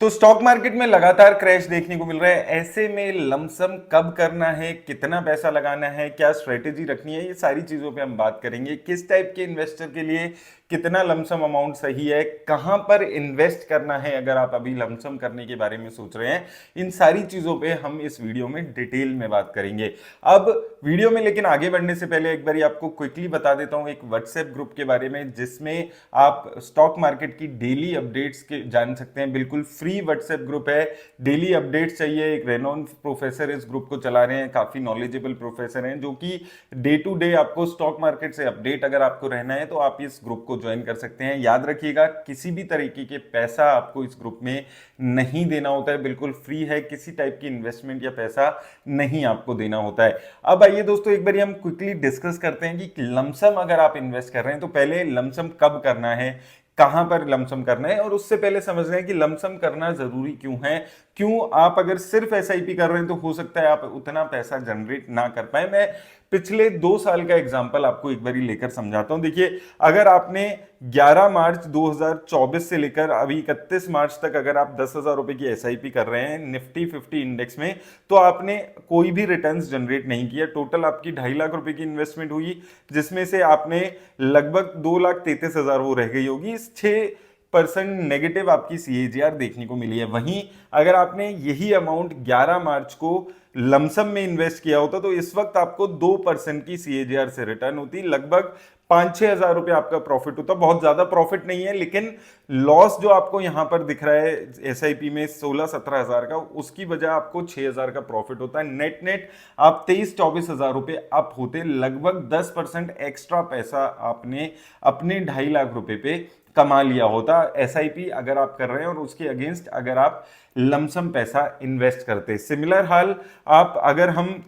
तो stock market में लगातार क्रैश देखने को मिल रहा है। ऐसे में लमसम कब करना है, कितना पैसा लगाना है, क्या स्ट्रेटेजी रखनी है, ये सारी चीजों पे हम बात करेंगे। किस टाइप के इन्वेस्टर के लिए कितना लमसम अमाउंट सही है, कहां पर इन्वेस्ट करना है अगर आप अभी लमसम करने के बारे में सोच रहे हैं, इन सारी चीजों पे हम इस वीडियो में डिटेल में बात करेंगे। अब वीडियो में लेकिन आगे बढ़ने से पहले एक बार आपको क्विकली बता देता हूं एक व्हाट्सएप ग्रुप के बारे में, जिसमें आप स्टॉक मार्केट की डेली अपडेट्स के जान सकते हैं। बिल्कुल फ्री व्हाट्सएप ग्रुप है। डेली अपडेट्स चाहिए, एक रेनॉन प्रोफेसर इस ग्रुप को चला रहे हैं, काफी नॉलेजेबल प्रोफेसर हैं जो कि डे टू डे आपको स्टॉक मार्केट से अपडेट अगर आपको रहना है तो आप इस ग्रुप को ज्वाइन कर सकते हैं। याद रखिएगा, किसी भी तरीके के पैसा आपको इस ग्रुप में नहीं देना होता है, बिल्कुल फ्री है। किसी टाइप की इन्वेस्टमेंट या पैसा नहीं आपको देना होता है। अब आइए दोस्तों, एक बार हम क्विकली डिस्कस करते हैं कि लमसम अगर आप इन्वेस्ट कर रहे हैं तो पहले लमसम कब करना है, कहां पर लमसम करना है, और उससे पहले समझ रहे हैं कि लमसम करना जरूरी क्यों है। क्यों आप अगर सिर्फ एसआईपी कर रहे हैं तो हो सकता है आप उतना पैसा जनरेट ना कर पाए। मैं पिछले 2 साल का एग्जांपल आपको एक बारी लेकर समझाता हूं। देखिए, अगर आपने 11 मार्च 2024 से लेकर अभी 31 मार्च तक अगर आप 10,000 रुपए की एसआईपी कर रहे हैं निफ्टी 50 इंडेक्स में, तो आपने कोई भी रिटर्न्स जनरेट नहीं किया। टोटल आपकी 2.5 लाख रुपए की इन्वेस्टमेंट हुई, जिसमें से आपने लगभग 2,33,000 वो रह गई होगी। 6% नेगेटिव आपकी सीएजीआर देखने को मिली है। वहीं अगर आपने यही अमाउंट 11 मार्च को लमसम में इन्वेस्ट किया होता तो इस वक्त आपको 2% की सीएजीआर से रिटर्न होती, लगभग 5-6 हजार रुपए आपका प्रॉफिट होता। बहुत ज्यादा प्रॉफिट नहीं है, लेकिन लॉस जो आपको यहां पर दिख रहा है एसआईपी में 16-17 हजार का, उसकी वजह आपको 6 हजार का प्रॉफिट होता है। नेट नेट आप 23-24 हजार रुपए अप होते, लगभग 10% एक्स्ट्रा पैसा आपने अपने 2.5 लाख रुपए पे कमा लिया होता एसआईपी अगर आप कर रहे हैं, और उसके अगेंस्ट अगर आप लमसम पैसा इन्वेस्ट करते। सिमिलर हाल आप अगर हम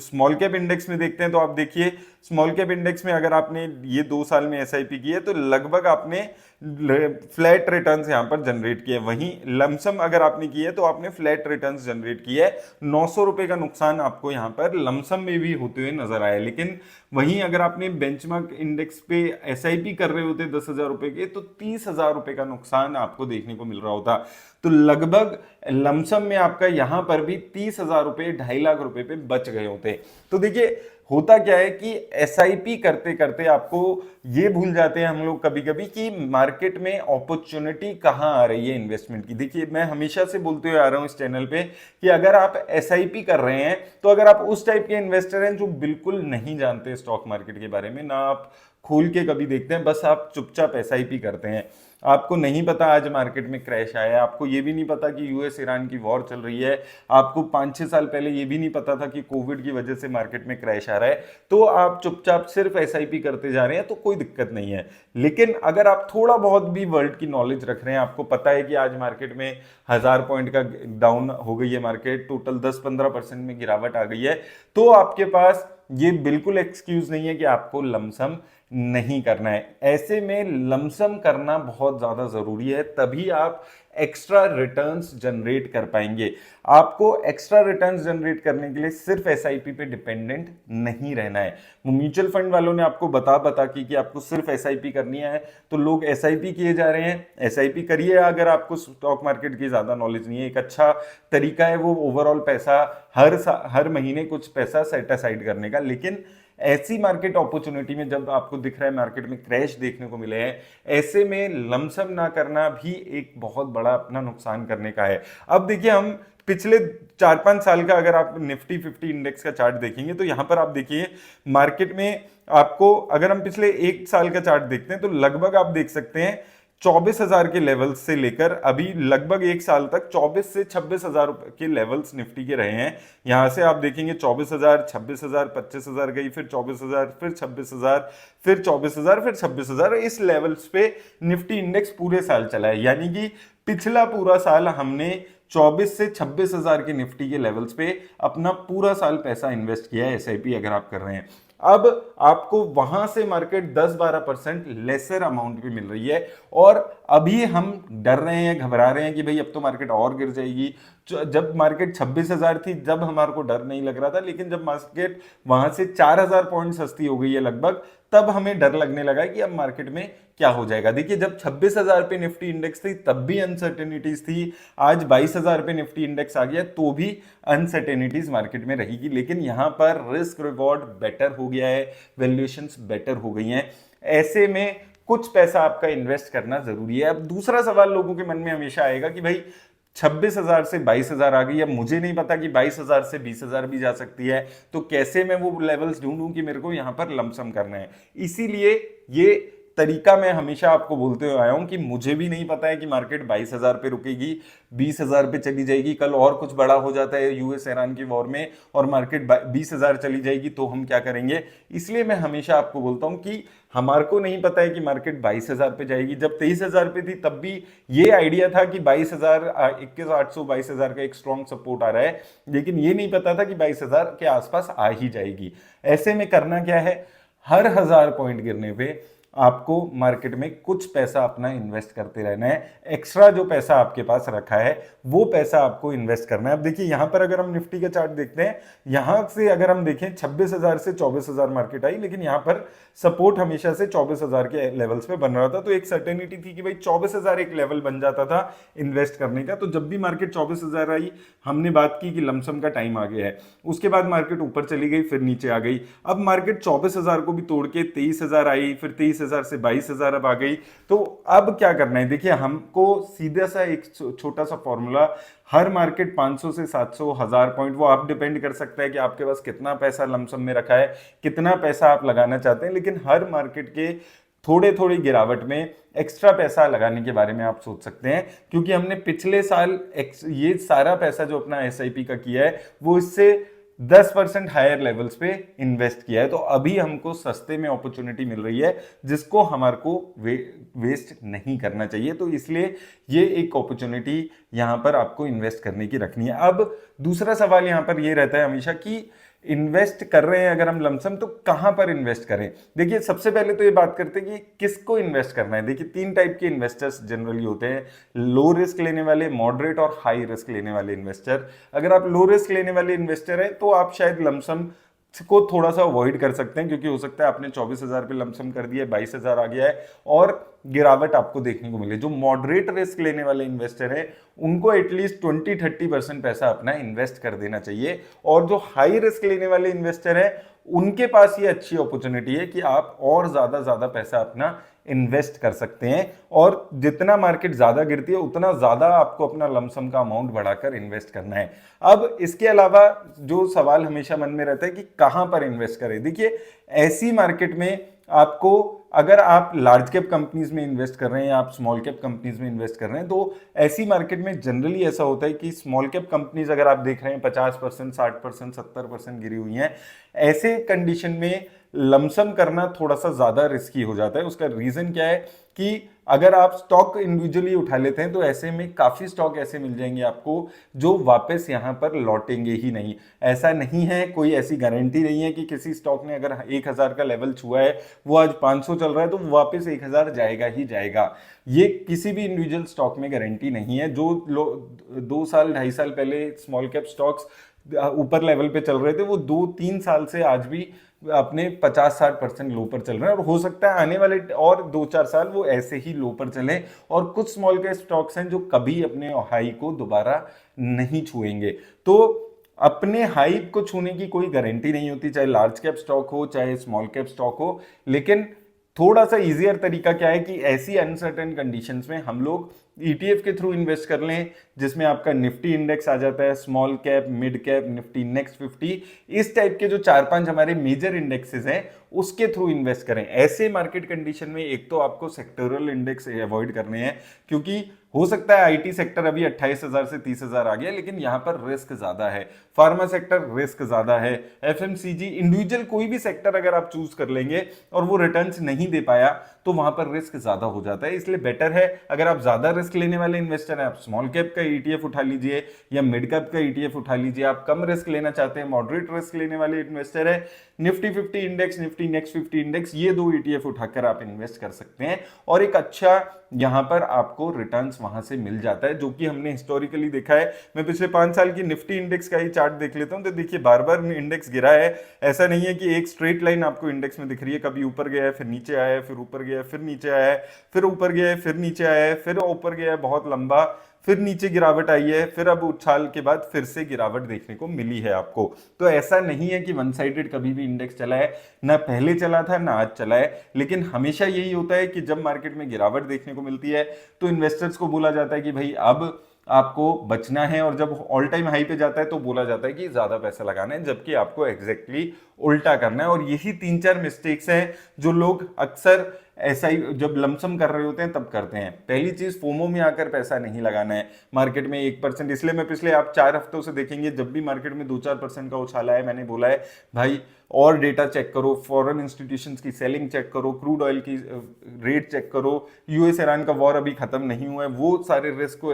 स्मॉल कैप इंडेक्स में देखते हैं तो आप देखिए, स्मॉल कैप इंडेक्स में अगर आपने ये 2 साल में एसआईपी की है तो लगभग आपने फ्लैट रिटर्न्स यहां पर जनरेट किए। वहीं लमसम अगर आपने की है तो आपने फ्लैट रिटर्न्स जनरेट किए है। 900 रुपए का नुकसान आपको यहां पर लमसम में भी होते हुए नजर आया। लेकिन वहीं अगर आपने बेंचमार्क इंडेक्स पे एसआईपी कर रहे होते 10,000 रुपए के, तो 30,000 रुपए का नुकसान आपको देखने को मिल रहा होता। तो लगभग लमसम में आपका यहां पर भी 30,000 रुपए 2.5 लाख रुपए पे बच गए होते। तो देखिए, होता क्या है कि एसआईपी करते करते आपको ये भूल जाते हैं हम लोग कभी कभी कि मार्केट में अपॉर्चुनिटी कहां आ रही है इन्वेस्टमेंट की। देखिए, मैं हमेशा से बोलते हुए आ रहा हूं इस चैनल पे कि अगर आप एसआईपी कर रहे हैं तो अगर आप उस टाइप के इन्वेस्टर हैं जो बिल्कुल नहीं जानते स्टॉक मार्केट के बारे में, ना आप खोल के कभी देखते हैं, बस आप चुपचाप एसआईपी करते हैं, आपको नहीं पता आज मार्केट में क्रैश आया है, आपको ये भी नहीं पता कि यूएस ईरान की वॉर चल रही है, आपको 5-6 साल पहले ये भी नहीं पता था कि कोविड की वजह से मार्केट में क्रैश आ रहा है, तो आप चुपचाप सिर्फ एसआईपी करते जा रहे हैं तो कोई दिक्कत नहीं है। लेकिन अगर आप थोड़ा बहुत भी वर्ल्ड की नॉलेज रख रहे हैं, आपको पता है कि आज मार्केट में 1000 पॉइंट का डाउन हो गई है, मार्केट टोटल 10-15% में गिरावट आ गई है, तो आपके पास ये बिल्कुल एक्सक्यूज नहीं है कि आपको लमसम नहीं करना है। ऐसे में लमसम करना बहुत ज्यादा जरूरी है, तभी आप एक्स्ट्रा रिटर्न्स जनरेट कर पाएंगे। आपको एक्स्ट्रा रिटर्न्स जनरेट करने के लिए सिर्फ एसआईपी पे डिपेंडेंट नहीं रहना है। म्यूचुअल फंड वालों ने आपको बता कि आपको सिर्फ एसआईपी करनी है, तो लोग एसआईपी किए जा रहे हैं। एसआईपी करिए अगर आपको स्टॉक मार्केट की ज्यादा नॉलेज नहीं है, एक अच्छा तरीका है वो ओवरऑल पैसा हर महीने कुछ पैसा सेट असाइड करने का। लेकिन ऐसी मार्केट अपॉर्चुनिटी में जब आपको दिख रहा है मार्केट में क्रैश देखने को मिले हैं, ऐसे में लमसम ना करना भी एक बहुत बड़ा अपना नुकसान करने का है। अब देखिए, हम पिछले 4-5 साल का अगर आप निफ्टी 50 इंडेक्स का चार्ट देखेंगे तो यहां पर आप देखिए मार्केट में आपको, अगर हम पिछले 1 साल का चार्ट देखते हैं तो लगभग आप देख सकते हैं 24,000 के लेवल्स से लेकर अभी लगभग 1 साल तक 24 से 26,000 के लेवल्स निफ्टी के रहे हैं। यहां से आप देखेंगे 24,000, 26,000, 25,000 गई, फिर 24,000, फिर 26,000, फिर 24,000, फिर 26,000। इस लेवल्स पे निफ्टी इंडेक्स पूरे साल चला है, यानी कि पिछला पूरा साल हमने 24 से 26,000 के निफ्टी के लेवल्स पे अपना पूरा साल पैसा इन्वेस्ट किया है एसआईपी अगर आप कर रहे हैं। अब आपको वहां से मार्केट 10-12% लेसर अमाउंट भी मिल रही है, और अभी हम डर रहे हैं, घबरा रहे हैं कि भाई अब तो मार्केट और गिर जाएगी। जब मार्केट 26,000 थी जब हमारे को डर नहीं लग रहा था, लेकिन जब मार्केट वहां से 4,000 पॉइंट सस्ती हो गई है लगभग, तब हमें डर लगने लगा कि अब मार्केट में क्या हो जाएगा। देखिए जब 26,000 पे निफ्टी इंडेक्स थी तब भी अनसर्टेनिटीज थी, आज 22,000 पे निफ्टी इंडेक्स आ गया तो भी अनसर्टेनिटीज मार्केट में रहेगी, लेकिन यहां पर रिस्क रिवॉर्ड बेटर हो गया है, वैल्यूएशंस बेटर हो गई हैं। ऐसे में कुछ पैसा आपका इन्वेस्ट करना जरूरी है। अब दूसरा सवाल लोगों के मन में हमेशा आएगा कि भाई 26,000 से 22,000 आ गई, अब मुझे नहीं पता कि 22,000 से 20,000 भी जा सकती है, तो कैसे मैं वो लेवल्स ढूंढूं कि मेरे को यहां पर लमसम करना है। इसीलिए ये तरीका मैं हमेशा आपको बोलते हुए आया हूं कि मुझे भी नहीं पता है कि मार्केट 22,000 पे रुकेगी, 20,000 पे चली जाएगी, कल और कुछ बड़ा हो जाता है यूएस ईरान की वॉर में और मार्केट 20,000 चली जाएगी तो हम क्या करेंगे। इसलिए मैं हमेशा आपको बोलता हूं कि हमारे को नहीं पता है कि मार्केट 22,000 पे जाएगी। जब 23,000 पे थी तब भी ये आइडिया था कि 22,000, 21,800, 22,000 का एक स्ट्रॉन्ग सपोर्ट आ रहा है, लेकिन ये नहीं पता था कि 22,000 के आसपास आ ही जाएगी। ऐसे में करना क्या है, हर 1,000 पॉइंट गिरने पे आपको मार्केट में कुछ पैसा अपना इन्वेस्ट करते रहना है। एक्स्ट्रा जो पैसा आपके पास रखा है वो पैसा आपको इन्वेस्ट करना है। अब देखिए यहां पर अगर हम निफ्टी का चार्ट देखते हैं, यहां से अगर हम देखें 26,000 से 24,000 मार्केट आई, लेकिन यहां पर सपोर्ट हमेशा से 24,000 के लेवल्स पे बन रहा था, तो एक सर्टेनिटी थी कि भाई 24,000 एक लेवल बन जाता था इन्वेस्ट करने का। तो जब भी मार्केट 24,000 आई हमने बात की कि लमसम का टाइम आ गया है। उसके बाद मार्केट ऊपर चली गई, फिर नीचे आ गई। अब मार्केट 24,000 को भी तोड़ के 23,000 आई, फिर 23,000 से 22,000 अब आ गई। तो अब क्या करना है, देखिए हमको सीधा सा एक छोटा सा फॉर्मूला, हर मार्केट 500 से 700, 1,000 पॉइंट, वो आप डिपेंड कर सकता है कि आपके पास कितना पैसा लमसम में रखा है, कितना पैसा आप लगाना चाहते हैं। लेकिन हर मार्केट के थोड़े थोड़ी गिरावट में एक्स्ट्रा पैसा लगाने के बारे में आप सोच सकते हैं, क्योंकि हमने पिछले साल ये सारा पैसा जो अपना एसआईपी का किया है वो इससे 10% हायर लेवल्स पे इन्वेस्ट किया है। तो अभी हमको सस्ते में अपॉर्चुनिटी मिल रही है जिसको हमारे को वेस्ट नहीं करना चाहिए। तो इसलिए ये एक अपॉर्चुनिटी यहां पर आपको इन्वेस्ट करने की रखनी है। अब दूसरा सवाल यहां पर ये रहता है हमेशा कि इन्वेस्ट कर रहे हैं अगर हम लमसम तो कहां पर इन्वेस्ट करें। देखिए सबसे पहले तो ये बात करते हैं कि किसको इन्वेस्ट करना है। देखिए 3 टाइप के इन्वेस्टर्स जनरली होते हैं, लो रिस्क लेने वाले, मॉडरेट और हाई रिस्क लेने वाले इन्वेस्टर। अगर आप लो रिस्क लेने वाले इन्वेस्टर हैं तो आप शायद लमसम को थोड़ा सा अवॉइड कर सकते हैं, क्योंकि हो सकता है आपने 24,000 पे लमसम कर दिया, 22,000 आ गया है और गिरावट आपको देखने को मिले। जो मॉडरेट रिस्क लेने वाले इन्वेस्टर हैं उनको एटलीस्ट 20-30% पैसा अपना इन्वेस्ट कर देना चाहिए, और जो हाई रिस्क लेने वाले इन्वेस्टर हैं उनके पास ये अच्छी अपॉर्चुनिटी है कि आप और ज्यादा पैसा अपना इन्वेस्ट कर सकते हैं, और जितना मार्केट ज्यादा गिरती है उतना ज्यादा आपको अपना लमसम का अमाउंट बढ़ाकर इन्वेस्ट करना है। अब इसके अलावा जो सवाल हमेशा मन में रहता है कि कहां पर इन्वेस्ट करें। देखिए ऐसी मार्केट में आपको, अगर आप लार्ज कैप कंपनीज में इन्वेस्ट कर रहे हैं या आप स्मॉल कैप कंपनीज में इन्वेस्ट कर रहे हैं, तो ऐसी मार्केट में जनरली ऐसा होता है कि स्मॉल कैप कंपनीज अगर आप देख रहे हैं 50%, 60%, 70% गिरी हुई हैं, ऐसे कंडीशन में लमसम करना थोड़ा सा ज्यादा रिस्की हो जाता है। उसका रीजन क्या है कि अगर आप स्टॉक इंडिविजुअली उठा लेते हैं तो ऐसे में काफी स्टॉक ऐसे मिल जाएंगे आपको जो वापस यहां पर लौटेंगे ही नहीं। ऐसा नहीं है, कोई ऐसी गारंटी नहीं है कि किसी स्टॉक ने अगर 1,000 का लेवल छुआ है, वो आज 500 चल रहा है तो वापस 1,000 जाएगा ही जाएगा। ये किसी भी इंडिविजुअल स्टॉक में गारंटी नहीं है। जो 2 साल 2.5 साल पहले स्मॉल कैप स्टॉक्स ऊपर लेवल पे चल रहे थे, वो 2-3 साल से आज भी अपने 50-60% लो पर चल रहे हैं, और हो सकता है आने वाले और 2-4 साल वो ऐसे ही लो पर चले। और कुछ स्मॉल कैप स्टॉक्स हैं जो कभी अपने हाई को दोबारा नहीं छुएंगे। तो अपने हाई को छूने की कोई गारंटी नहीं होती, चाहे लार्ज कैप स्टॉक हो चाहे स्मॉल कैप स्टॉक हो। लेकिन थोड़ा सा इजियर तरीका क्या है कि ऐसी अनसर्टेन कंडीशंस में हम लोग ETF के थ्रू इन्वेस्ट कर लें, जिसमें आपका निफ्टी इंडेक्स आ जाता है, small cap, mid cap, Nifty next 50, इस टाइप के जो 4-5 हमारे मेजर इंडेक्सेस हैं उसके थ्रू इन्वेस्ट करें। ऐसे मार्केट कंडीशन में एक तो आपको सेक्टोरल इंडेक्स अवॉइड करने हैं, क्योंकि हो सकता है आईटी सेक्टर अभी 28,000 से 30,000 आ गया, लेकिन यहां पर रिस्क ज्यादा है। फार्मा सेक्टर रिस्क ज्यादा है, एफएमसीजी, इंडिविजुअल कोई भी सेक्टर अगर आप चूज कर लेंगे और वो रिटर्न्स नहीं दे पाया तो वहां पर रिस्क ज्यादा हो जाता है। इसलिए बेटर है, अगर आप ज्यादा रिस्क लेने वाले इन्वेस्टर हैं, आप स्मॉल कैप का ETF उठा लीजिए या मिड कैप का ETF उठा लीजिए। आप कम रिस्क लेना चाहते हैं, मॉडरेट रिस्क लेने वाले इन्वेस्टर है, Nifty 50 index, Nifty next 50 index, ये 2 ETF उठाकर आप इन्वेस्ट कर सकते हैं और एक अच्छा यहां पर आपको रिटर्न्स वहां से मिल जाता है, जो कि हमने हिस्टोरिकली देखा है। मैं पिछले 5 साल की निफ्टी इंडेक्स का ही चार्ट देख लेता हूं, तो देखिए बार बार इंडेक्स गिरा है। ऐसा नहीं है कि एक स्ट्रेट लाइन आपको इंडेक्स में दिख रही है, कभी ऊपर गया है फिर नीचे आया है, फिर ऊपर गया है फिर नीचे आया है, फिर ऊपर गया है फिर नीचे आया है, फिर ऊपर गया है बहुत लंबा, फिर नीचे गिरावट आई है, फिर अब उछाल के बाद फिर से गिरावट देखने को मिली है आपको। तो ऐसा नहीं है कि वन साइडेड कभी भी इंडेक्स चला है, ना पहले चला था ना आज चला है, लेकिन हमेशा यही होता है कि जब मार्केट में गिरावट देखने को मिलती है तो इन्वेस्टर्स को बोला जाता है कि भाई अब आपको बचना है, और जब ऑल टाइम हाई पे जाता है तो बोला जाता है कि ज्यादा पैसा लगाना है, जबकि आपको एग्जैक्टली उल्टा करना है। और यही 3-4 मिस्टेक्स हैं जो लोग अक्सर ऐसा ही जब लमसम कर रहे होते हैं तब करते हैं। पहली चीज, फोमो में आकर पैसा नहीं लगाना है मार्केट में 1%। इसलिए मैं पिछले आप 4 हफ्तों से देखेंगे, जब भी मार्केट में 2-4% का उछाला है, मैंने बोला है भाई और डेटा चेक करो, फॉरेन इंस्टीट्यूशंस की सेलिंग चेक करो, क्रूड ऑयल की रेट चेक करो, यूएस ईरान का वॉर अभी खत्म नहीं हुआ है, वो सारे रिस्क को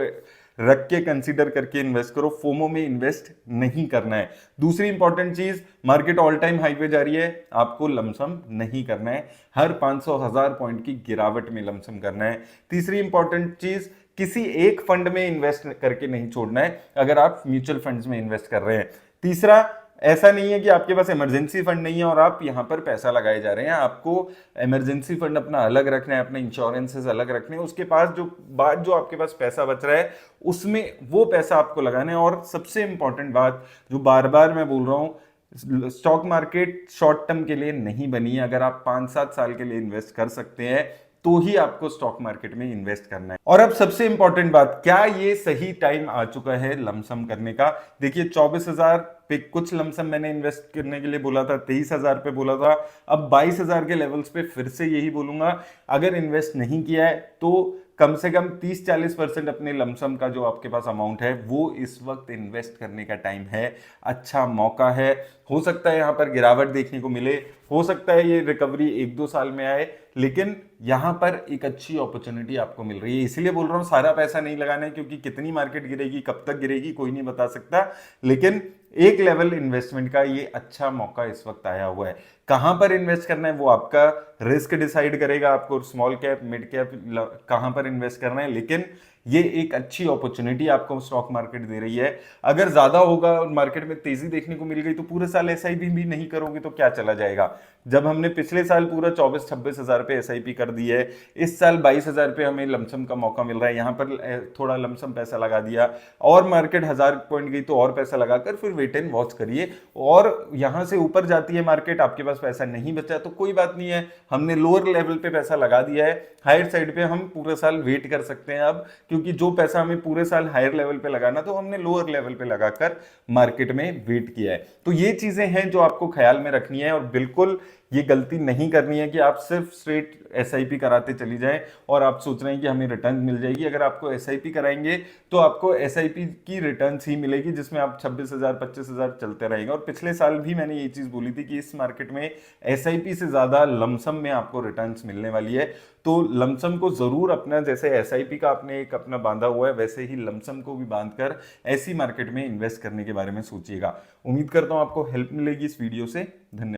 रख के कंसीडर करके इन्वेस्ट करो। फोमो में इन्वेस्ट नहीं करना है। दूसरी इंपॉर्टेंट चीज, मार्केट ऑल टाइम हाई पे जा रही है, आपको लमसम नहीं करना है, हर 500-1000 पॉइंट की गिरावट में लमसम करना है। तीसरी इंपॉर्टेंट चीज, किसी एक फंड में इन्वेस्ट करके नहीं छोड़ना है अगर आप म्यूचुअल फंड्स में इन्वेस्ट कर रहे हैं। तीसरा, ऐसा नहीं है कि आपके पास इमरजेंसी फंड नहीं है और आप यहां पर पैसा लगाए जा रहे हैं। आपको इमरजेंसी फंड अपना अलग रखना है, अपने इंश्योरेंसेस अलग रखने हैं, उसके पास जो आपके पास पैसा बच रहा है उसमें वो पैसा आपको लगाना है। और सबसे इंपॉर्टेंट बात जो बार बार मैं बोल रहा हूं, स्टॉक मार्केट शॉर्ट टर्म के लिए नहीं बनी है। अगर आप 5-7 साल के लिए इन्वेस्ट कर सकते हैं तो ही आपको स्टॉक मार्केट में इन्वेस्ट करना है। और अब सबसे इंपॉर्टेंट बात, क्या ये सही टाइम आ चुका है लमसम करने का? देखिए 24,000 पे कुछ लमसम मैंने इन्वेस्ट करने के लिए बोला था, 23,000 पे बोला था, अब 22,000 के लेवल्स पे फिर से यही बोलूंगा। अगर इन्वेस्ट नहीं किया है तो कम से कम 30-40% अपने लमसम का जो आपके पास अमाउंट है वो इस वक्त इन्वेस्ट करने का टाइम है। अच्छा मौका है, हो सकता है यहां पर गिरावट देखने को मिले, हो सकता है ये रिकवरी 1-2 साल में आए, लेकिन यहां पर एक अच्छी अपॉर्चुनिटी आपको मिल रही है। इसीलिए बोल रहा हूं सारा पैसा नहीं लगाना है, क्योंकि कितनी मार्केट गिरेगी, कब तक गिरेगी, कोई नहीं बता सकता। लेकिन एक लेवल इन्वेस्टमेंट का ये अच्छा मौका इस वक्त आया हुआ है। कहां पर इन्वेस्ट करना है वो आपका रिस्क डिसाइड करेगा, आपको स्मॉल कैप मिड कैप कहां पर इन्वेस्ट करना है, लेकिन ये एक अच्छी अपॉर्चुनिटी आपको स्टॉक मार्केट दे रही है। अगर ज्यादा होगा और मार्केट में तेजी देखने को मिल गई तो पूरे साल एसआईपी भी नहीं करोगे तो क्या चला जाएगा? जब हमने पिछले साल पूरा 24-26 हजार पे एसआईपी कर दी है, इस साल 22,000 पे हमें लमसम का मौका मिल रहा है, यहाँ पर थोड़ा लमसम पैसा लगा दिया और मार्केट 1000 पॉइंट गई तो और पैसा लगाकर फिर वेट एंड वॉच करिए। और यहां से ऊपर जाती है मार्केट, आपके पास पैसा नहीं बचा तो कोई बात नहीं है, हमने लोअर लेवल पे पैसा लगा दिया है, हायर साइड पे हम पूरे साल वेट कर सकते हैं अब, क्योंकि जो पैसा हमें पूरे साल हायर लेवल पे लगाना तो हमने लोअर लेवल पे लगाकर मार्केट में वेट किया है। तो ये चीजें हैं जो आपको ख्याल में रखनी है, और बिल्कुल ये गलती नहीं करनी है कि आप सिर्फ स्ट्रेट एसआईपी कराते चली जाएं और आप सोच रहे हैं कि हमें रिटर्न मिल जाएगी। अगर आपको एसआईपी कराएंगे तो आपको एसआईपी की रिटर्न ही मिलेगी, जिसमें आप 26,000 25,000 चलते रहेंगे। और पिछले साल भी मैंने ये चीज बोली थी कि इस मार्केट में एसआईपी से ज्यादा लमसम में आपको रिटर्न्स मिलने वाली है। तो लमसम को जरूर अपना, जैसे एसआईपी का आपने एक अपना बांधा हुआ है, वैसे ही लमसम को भी बांधकर ऐसी मार्केट में इन्वेस्ट करने के बारे में सोचिएगा। उम्मीद करता हूं आपको हेल्प मिलेगी इस वीडियो से। धन्यवाद।